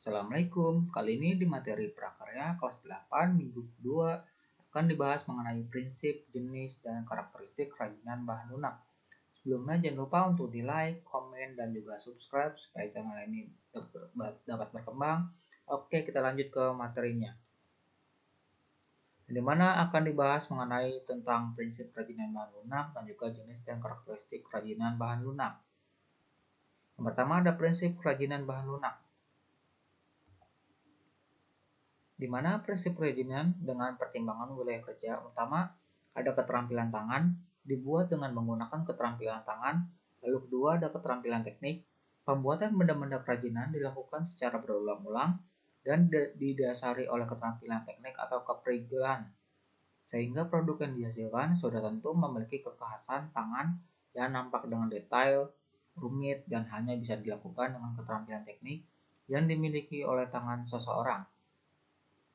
Assalamualaikum, kali ini di materi prakarya kelas 8 minggu kedua akan dibahas mengenai prinsip, jenis, dan karakteristik kerajinan bahan lunak. Sebelumnya jangan lupa untuk di like, komen, dan juga subscribe supaya channel ini dapat berkembang. Oke, kita lanjut ke materinya. Di mana akan dibahas mengenai tentang prinsip kerajinan bahan lunak dan juga jenis dan karakteristik kerajinan bahan lunak. Yang pertama ada prinsip kerajinan bahan lunak, di mana prinsip kerajinan dengan pertimbangan wilayah kerja utama ada keterampilan tangan, dibuat dengan menggunakan keterampilan tangan. Lalu kedua ada keterampilan teknik, pembuatan benda-benda kerajinan dilakukan secara berulang-ulang dan didasari oleh keterampilan teknik atau kepribadian, sehingga produk yang dihasilkan sudah tentu memiliki kekhasan tangan yang nampak dengan detail, rumit, dan hanya bisa dilakukan dengan keterampilan teknik yang dimiliki oleh tangan seseorang.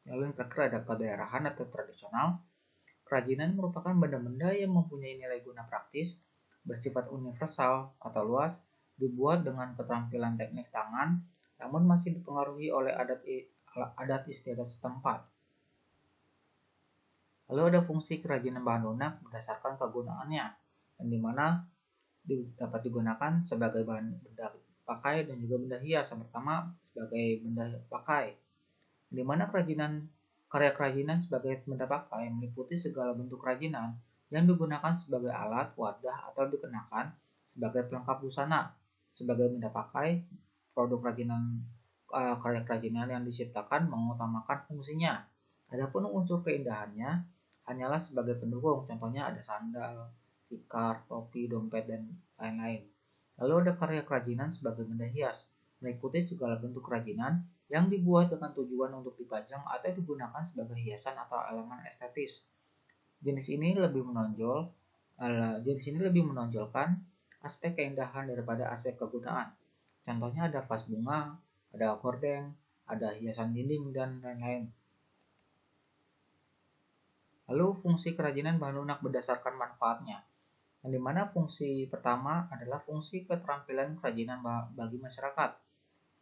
Lalu yang terakhir ada kedaerahan atau tradisional. Kerajinan merupakan benda-benda yang mempunyai nilai guna praktis, bersifat universal atau luas, dibuat dengan keterampilan teknik tangan, namun masih dipengaruhi oleh adat istiadat setempat. Lalu ada fungsi kerajinan bahan lunak berdasarkan kegunaannya, yang dimana dapat digunakan sebagai bahan benda pakai dan juga benda hias. Yang pertama sebagai benda pakai, di mana karya kerajinan sebagai benda pakai meliputi segala bentuk kerajinan yang digunakan sebagai alat, wadah, atau dikenakan sebagai pelengkap busana. Sebagai benda pakai, produk karya kerajinan yang diciptakan mengutamakan fungsinya. Adapun unsur keindahannya hanyalah sebagai pendukung, contohnya ada sandal, tikar, topi, dompet, dan lain-lain. Lalu ada karya kerajinan sebagai benda hias, meliputi segala bentuk kerajinan yang dibuat dengan tujuan untuk dipajang atau digunakan sebagai hiasan atau elemen estetis. Jenis ini lebih menonjolkan aspek keindahan daripada aspek kegunaan. Contohnya ada vas bunga, ada gordeng, ada hiasan dinding, dan lain-lain. Lalu fungsi kerajinan bahan lunak berdasarkan manfaatnya, yang dimana fungsi pertama adalah fungsi keterampilan kerajinan bagi masyarakat,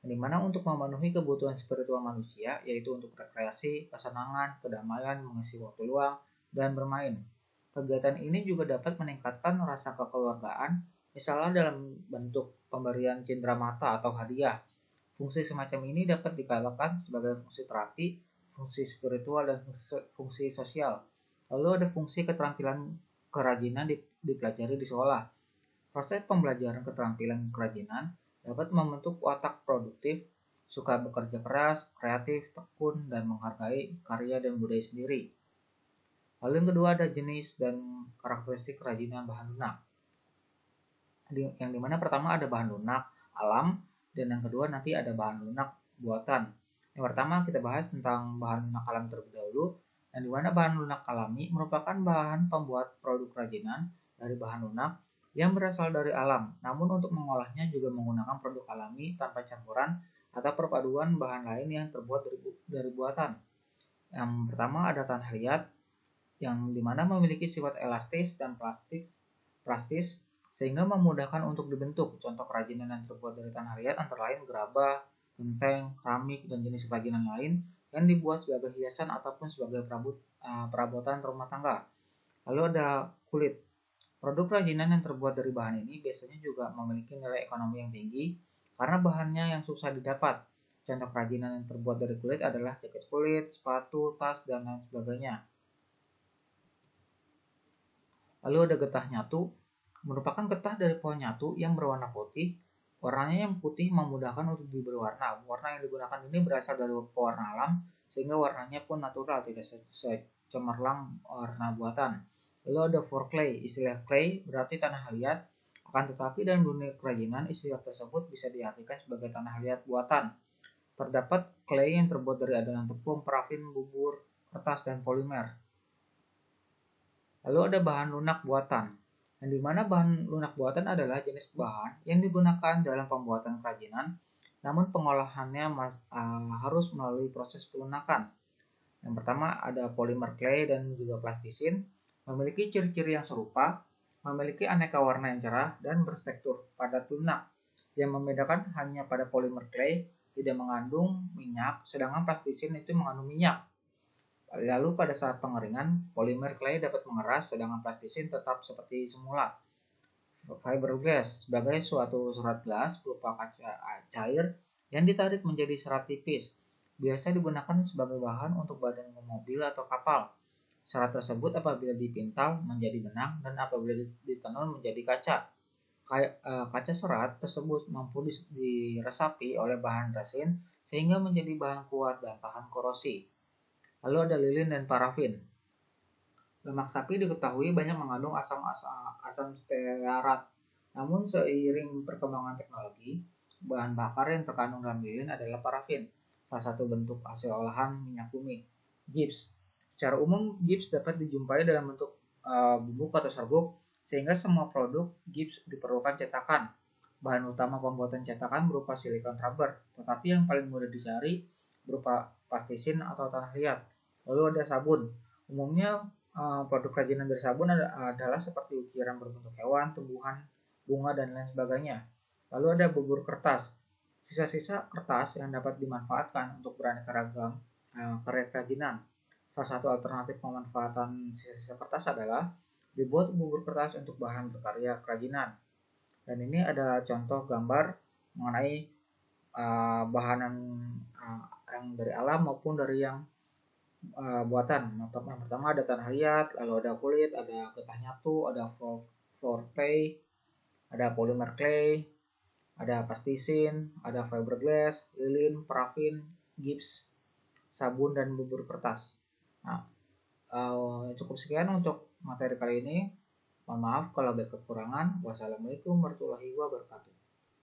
di mana untuk memenuhi kebutuhan spiritual manusia, yaitu untuk rekreasi, kesenangan, kedamaian, mengisi waktu luang, dan bermain. Kegiatan ini juga dapat meningkatkan rasa kekeluargaan, misalnya dalam bentuk pemberian cenderamata atau hadiah. Fungsi semacam ini dapat dikatakan sebagai fungsi terapi, fungsi spiritual, dan fungsi sosial. Lalu ada fungsi keterampilan kerajinan dipelajari di sekolah. Proses pembelajaran keterampilan kerajinan dapat membentuk watak produktif, suka bekerja keras, kreatif, tekun, dan menghargai karya dan budaya sendiri. Lalu yang kedua ada jenis dan karakteristik kerajinan bahan lunak. Yang dimana pertama ada bahan lunak alam, dan yang kedua nanti ada bahan lunak buatan. Yang pertama kita bahas tentang bahan lunak alam terlebih dahulu, yang dimana bahan lunak alami merupakan bahan pembuat produk kerajinan dari bahan lunak yang berasal dari alam, namun untuk mengolahnya juga menggunakan produk alami tanpa campuran atau perpaduan bahan lain yang terbuat dari buatan. Yang pertama ada tanah liat, yang dimana memiliki sifat elastis dan plastis sehingga memudahkan untuk dibentuk. Contoh kerajinan yang terbuat dari tanah liat antara lain gerabah, genteng, keramik, dan jenis kerajinan lain yang dibuat sebagai hiasan ataupun sebagai perabotan rumah tangga. Lalu ada kulit. Produk kerajinan yang terbuat dari bahan ini biasanya juga memiliki nilai ekonomi yang tinggi karena bahannya yang susah didapat. Contoh kerajinan yang terbuat dari kulit adalah jaket kulit, sepatu, tas, dan lain sebagainya. Lalu ada getah nyatu, merupakan getah dari pohon nyatu yang berwarna putih. Warnanya yang putih memudahkan untuk diberi warna. Warna yang digunakan ini berasal dari pewarna alam, sehingga warnanya pun natural, tidak cemerlang warna buatan. Lalu ada for clay. Istilah clay berarti tanah liat, akan tetapi dalam dunia kerajinan istilah tersebut bisa diartikan sebagai tanah liat buatan. Terdapat clay yang terbuat dari adonan tepung, parafin, bubur, kertas, dan polimer. Lalu ada bahan lunak buatan, yang dimana bahan lunak buatan adalah jenis bahan yang digunakan dalam pembuatan kerajinan, namun pengolahannya harus melalui proses pelunakan. Yang pertama ada polimer clay dan juga plastisin, memiliki ciri-ciri yang serupa, memiliki aneka warna yang cerah, dan bertekstur padat lunak. Yang membedakan hanya pada polimer clay, tidak mengandung minyak, sedangkan plastisin itu mengandung minyak. Lalu pada saat pengeringan, polimer clay dapat mengeras, sedangkan plastisin tetap seperti semula. Fiberglass sebagai suatu serat gelas berupa kaca cair yang ditarik menjadi serat tipis. Biasa digunakan sebagai bahan untuk badan mobil atau kapal. Serat tersebut apabila dipintal menjadi benang dan apabila ditenun menjadi kaca. Kaca serat tersebut mampu diresapi oleh bahan resin sehingga menjadi bahan kuat dan tahan korosi. Lalu ada lilin dan parafin. Lemak sapi diketahui banyak mengandung asam stearat. Namun seiring perkembangan teknologi, bahan bakar yang terkandung dalam lilin adalah parafin, salah satu bentuk hasil olahan minyak bumi. Gips. Secara umum, gips dapat dijumpai dalam bentuk bubuk atau serbuk, sehingga semua produk gips diperlukan cetakan. Bahan utama pembuatan cetakan berupa silikon rubber, tetapi yang paling mudah dicari berupa plastisin atau tanah liat. Lalu ada sabun. Umumnya produk kerajinan dari sabun adalah seperti ukiran berbentuk hewan, tumbuhan, bunga, dan lain sebagainya. Lalu ada bubur kertas. Sisa-sisa kertas yang dapat dimanfaatkan untuk beraneka ragam karya kerajinan. Salah satu alternatif pemanfaatan sisa-sisa kertas adalah dibuat bubur kertas untuk bahan berkarya kerajinan. Dan ini ada contoh gambar mengenai bahan yang dari alam maupun dari yang buatan. Yang pertama ada tanah liat, lalu ada kulit, ada getah nyatu, ada floor clay, ada polymer clay, ada plastisin, ada fiberglass, lilin, parafin, gips, sabun, dan bubur kertas. Nah, cukup sekian untuk materi kali ini. Mohon maaf kalau ada kekurangan. Wassalamualaikum warahmatullahi wabarakatuh.